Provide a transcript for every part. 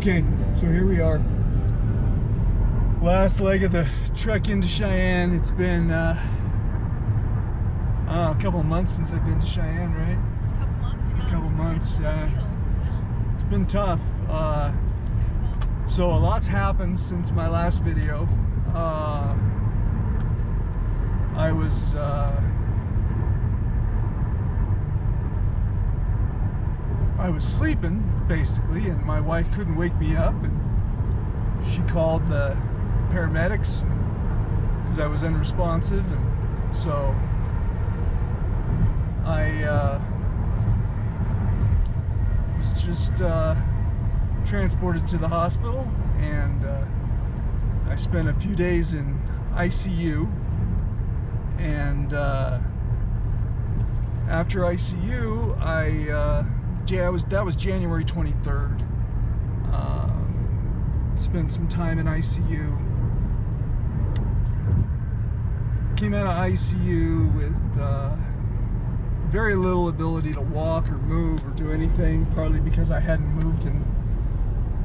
Okay, so here we are. Last leg of the trek into Cheyenne. It's been I don't know, a couple of months since I've been to Cheyenne, right? A couple months, yeah. It's been tough. So a lot's happened since my last video. I was sleeping basically, and my wife couldn't wake me up, and she called the paramedics because I was unresponsive, and so I was just transported to the hospital, and I spent a few days in ICU, and after ICU that was January 23rd. Spent some time in ICU. Came out of ICU with very little ability to walk or move or do anything, partly because I hadn't moved in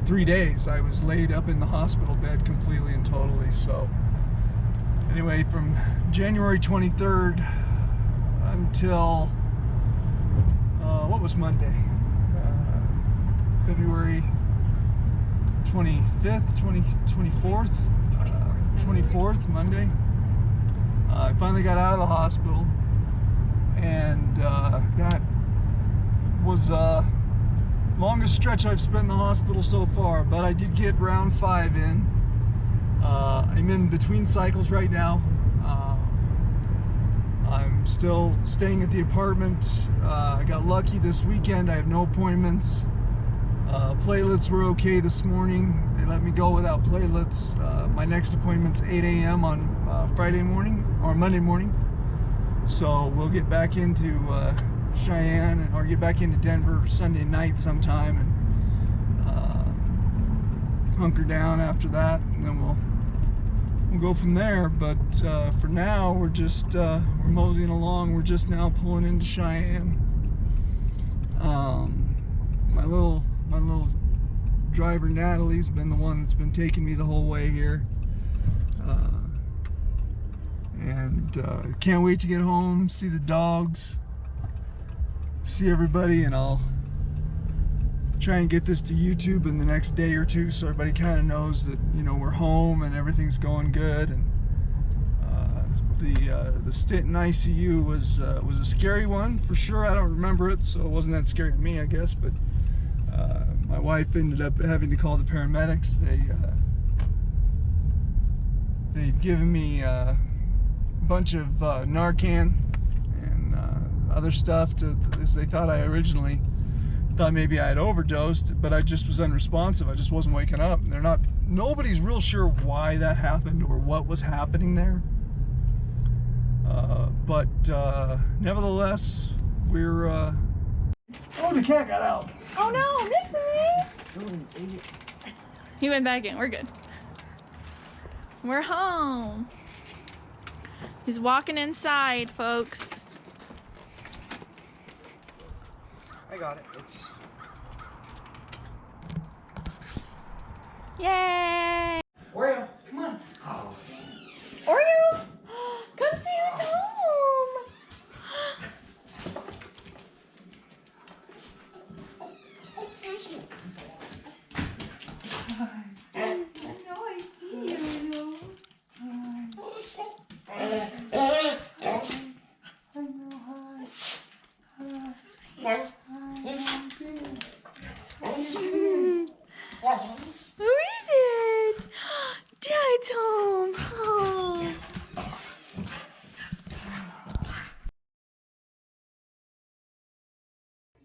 3 days. I was laid up in the hospital bed completely and totally. So anyway, from January 23rd until what was Monday? February 25th, 24th, Monday. I finally got out of the hospital, and that was longest stretch I've spent in the hospital so far, but I did get round 5 in. I'm in between cycles right now. I'm still staying at the apartment. I got lucky this weekend. I have no appointments. Platelets were okay this morning. They let me go without platelets. My next appointment's 8 a.m. on Friday morning or Monday morning. So we'll get back into Cheyenne, or get back into Denver Sunday night sometime, and hunker down after that, and then we'll go from there. But for now, we're just we're moseying along. We're just now pulling into Cheyenne. My little driver Natalie's been the one that's been taking me the whole way here, and can't wait to get home, see the dogs, see everybody, and I'll try and get this to YouTube in the next day or two, so everybody kind of knows that, you know, we're home and everything's going good. And the stint in ICU was a scary one for sure. I don't remember it, so it wasn't that scary to me, I guess. But my wife ended up having to call the paramedics. They'd given me a bunch of Narcan and other stuff as they thought I originally thought maybe I had overdosed, but I just was unresponsive. I just wasn't waking up. Nobody's real sure why that happened or what was happening there. But nevertheless, we're oh, the cat got out. Oh no, Mixie! He went back in. We're good. We're home. He's walking inside, folks. I got it. Yay! Oreo, come on. Oh. Oreo! Come see who's home! I know I see you. Who is it? Dad's home. Oh.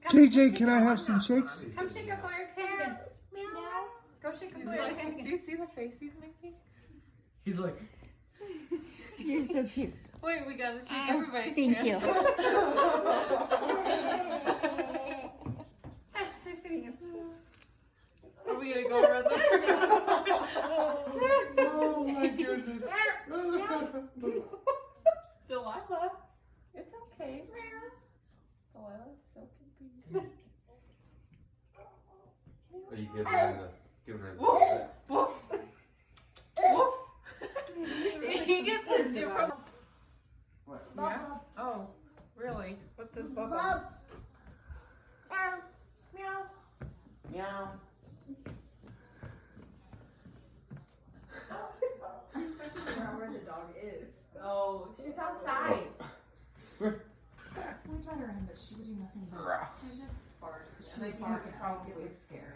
KJ, can I have some shakes? Come shake up Blair's hand. Meow. Go shake up Blair's hand. Do you see the face he's making? He's like, You're so cute. Wait, we gotta shake everybody's Thank hand. you. Nice to meet you. Are we gonna go around the Oh my goodness. Delilah, it's okay. Delilah's so confused. Are you giving her Give her a Woof, woof, woof. He gets a different. What? Yeah? Oh, really? What's this bubble? Meow. Meow. Where the dog is. Oh, she's outside. We let her in, but she would do nothing but. She's just bark. She would bark and probably scared.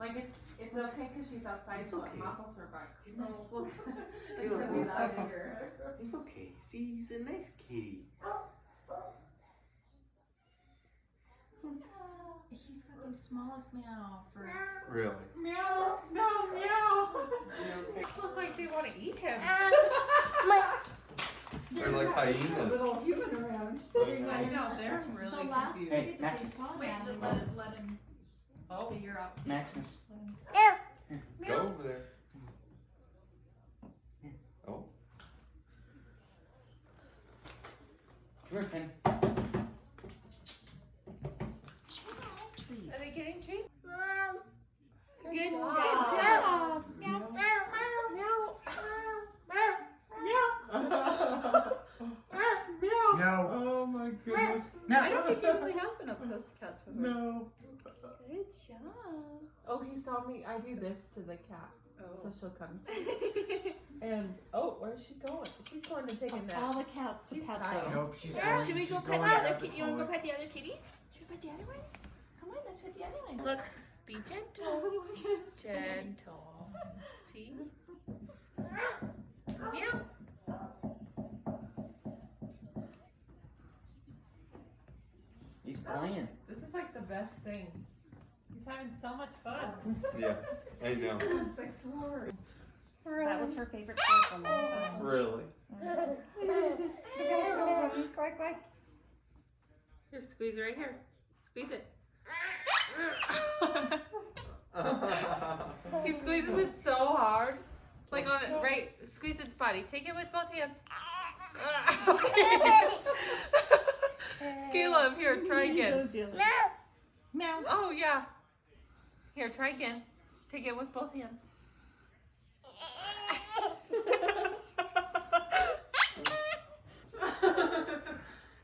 Like it's okay because she's outside, It's so okay. it muffles her bark. No, look. It's Caleb, really look. loud in here. It's okay. See, he's a nice kitty. He's got the smallest meow for. Really? Meow, meow, meow. They look like they want to eat him. They're like hyenas. Little human around. I know, they're really The last confused. Hey, movie that Max. they saw Wait, that let him Oh. figure out. Maximus. Go over there. Oh. Come here, Penny. Are they getting treats? Good Good job. job. Meow. Meow. No. Oh my goodness. No. I don't think he really has enough pussycats for her. No. Good job. Oh, he saw me. I do this to the cat, so she'll come too. And where's she going? She's going to take a All nap. the cats to She's pet tired. them. Nope, she's Yeah, going. should we she's go pet going the to other have kitty? the You want to go toy. pet the other kitties? Should we pet the other ones? Come on, let's pet the other one. Look, be gentle. Gentle. See? Meow. He's playing. This is like the best thing. He's having so much fun. Yeah, I know. I swore. That was her favorite toy for a long time. Really? Quack, quack. Here, squeeze it right here. Squeeze it. He squeezes it so hard. Like on it, right? Squeeze its body. Take it with both hands. Okay. Caleb, here, try again. Meow. Oh, yeah. Here, try again. Take it with both hands.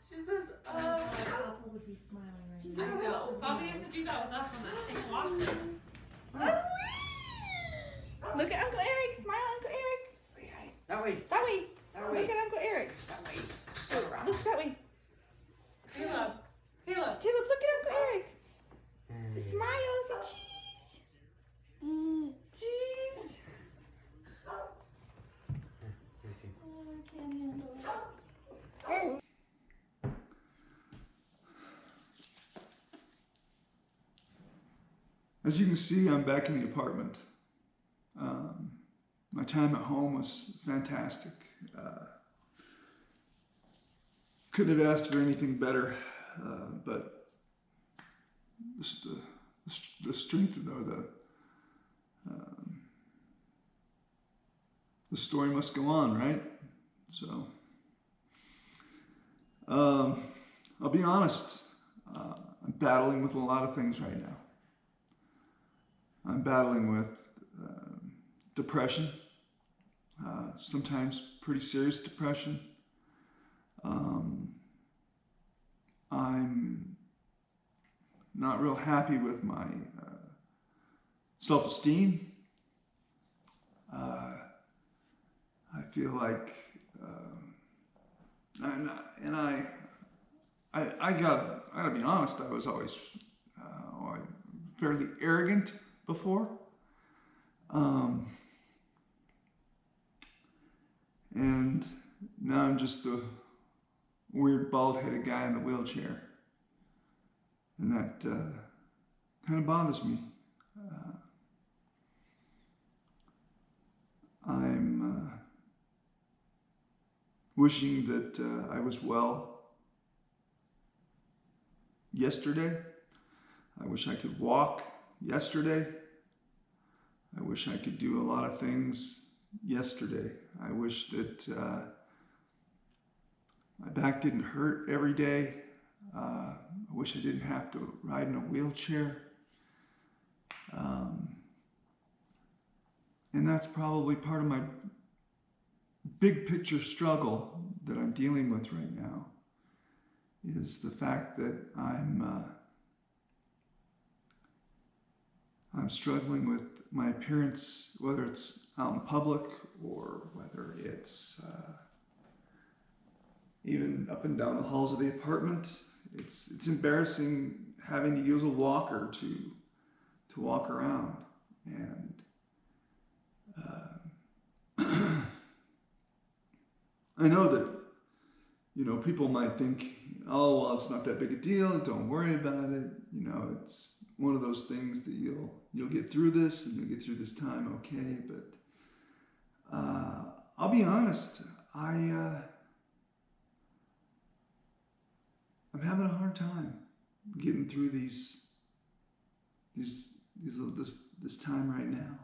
She says, Apple would be smiling right I now. know. Bobby used to do that with us on the take walk. Look at Uncle Eric. Smile, Uncle Eric. Say hi. That way. That way. That way. Look at Uncle Eric. That way. Look that way. Caleb. Caleb. Caleb, look at Uncle Eric. Smile. Say cheese. Cheese. Let's see. Oh, I can't handle it. As you can see, I'm back in the apartment. My time at home was fantastic. Couldn't have asked for anything better, but just the strength of the story must go on, right? So, I'll be honest, I'm battling with a lot of things right now. I'm battling with depression, sometimes pretty serious depression. I'm not real happy with my self-esteem. I feel like, I gotta be honest, I was always fairly arrogant before. And now I'm just the weird bald-headed guy in the wheelchair. And that kind of bothers me. I'm wishing that I was well yesterday. I wish I could walk yesterday. I wish I could do a lot of things yesterday. I wish that my back didn't hurt every day. I wish I didn't have to ride in a wheelchair. And that's probably part of my big picture struggle that I'm dealing with right now, is the fact that I'm struggling with my appearance, whether it's out in public or whether it's even up and down the halls of the apartment. It's embarrassing having to use a walker to walk around. And I know that, you know, people might think, oh, well, it's not that big a deal, don't worry about it. You know, it's one of those things that you'll get through this and you'll get through this time okay. But I'll be honest, I'm having a hard time getting through this time right now.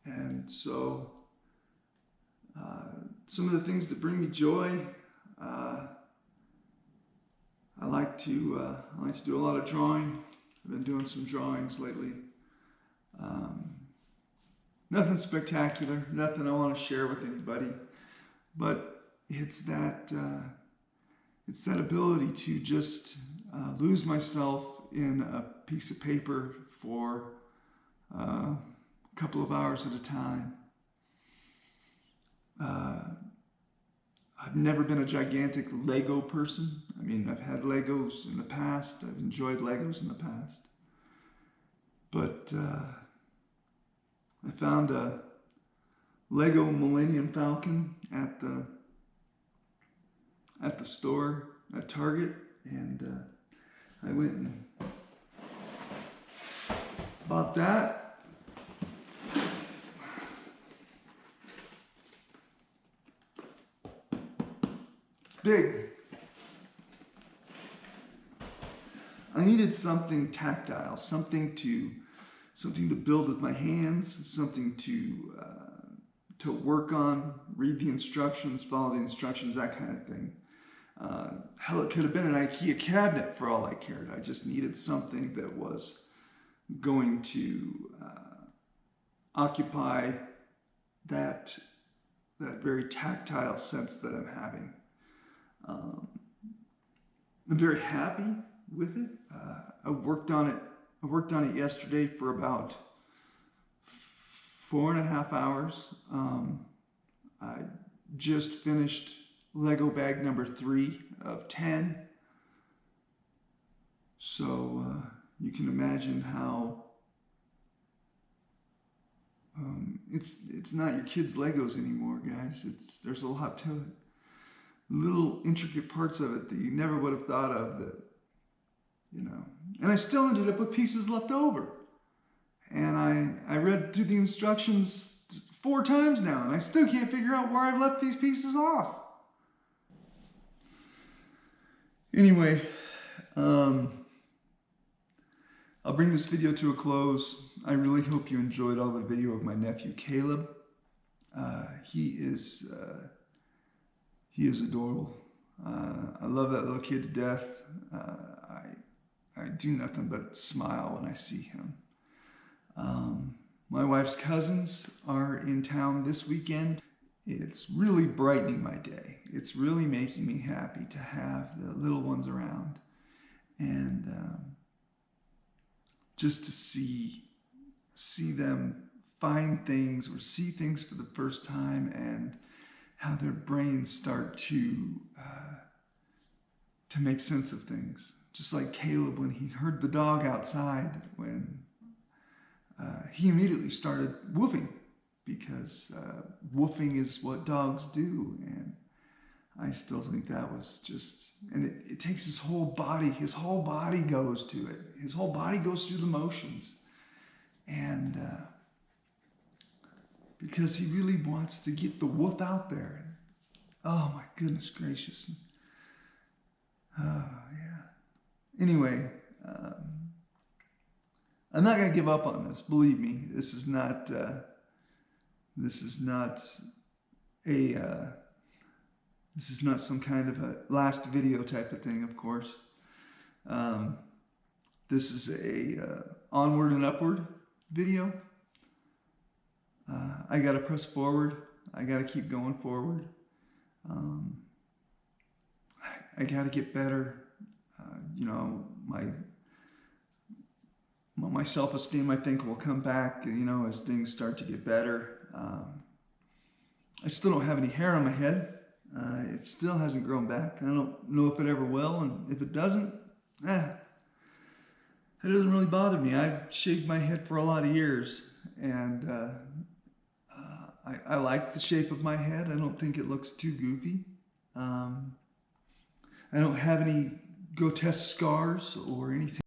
And so some of the things that bring me joy, I like to do a lot of drawing. I've been doing some drawings lately. Nothing spectacular, nothing I want to share with anybody, but it's that ability to just lose myself in a piece of paper for a couple of hours at a time. I've never been a gigantic Lego person. I mean, I've had Legos in the past. I've enjoyed Legos in the past. But I found a Lego Millennium Falcon at the store at Target, and I went and bought that. Big. I needed something tactile, something to build with my hands, something to work on, read the instructions, follow the instructions, that kind of thing. Hell, it could have been an IKEA cabinet for all I cared. I just needed something that was going to occupy that very tactile sense that I'm having. I'm very happy with it. I worked on it yesterday for about 4.5 hours. I just finished Lego bag number 3 of 10. So you can imagine how it's not your kids' Legos anymore, guys. There's a lot to it. Little intricate parts of it that you never would have thought of, that, you know. And I still ended up with pieces left over. And I read through the instructions 4 times now, and I still can't figure out where I've left these pieces off. Anyway, I'll bring this video to a close. I really hope you enjoyed all the video of my nephew Caleb. He is adorable. I love that little kid to death. I do nothing but smile when I see him. My wife's cousins are in town this weekend. It's really brightening my day. It's really making me happy to have the little ones around. And just to see them find things or see things for the first time, and how their brains start to make sense of things. Just like Caleb, when he heard the dog outside, when he immediately started woofing, because woofing is what dogs do. And I still think that was just, and it takes his whole body goes to it. His whole body goes through the motions. And because he really wants to get the woof out there. Oh my goodness gracious. Oh yeah. Anyway, I'm not gonna give up on this. Believe me, this is not some kind of a last video type of thing, of course. This is a onward and upward. video. I got to press forward. I got to keep going forward. I got to get better. You know, my self-esteem, I think, will come back, you know, as things start to get better. I still don't have any hair on my head. It still hasn't grown back. I don't know if it ever will, and if it doesn't, it doesn't really bother me. I've shaved my head for a lot of years, and I like the shape of my head. I don't think it looks too goofy. I don't have any grotesque scars or anything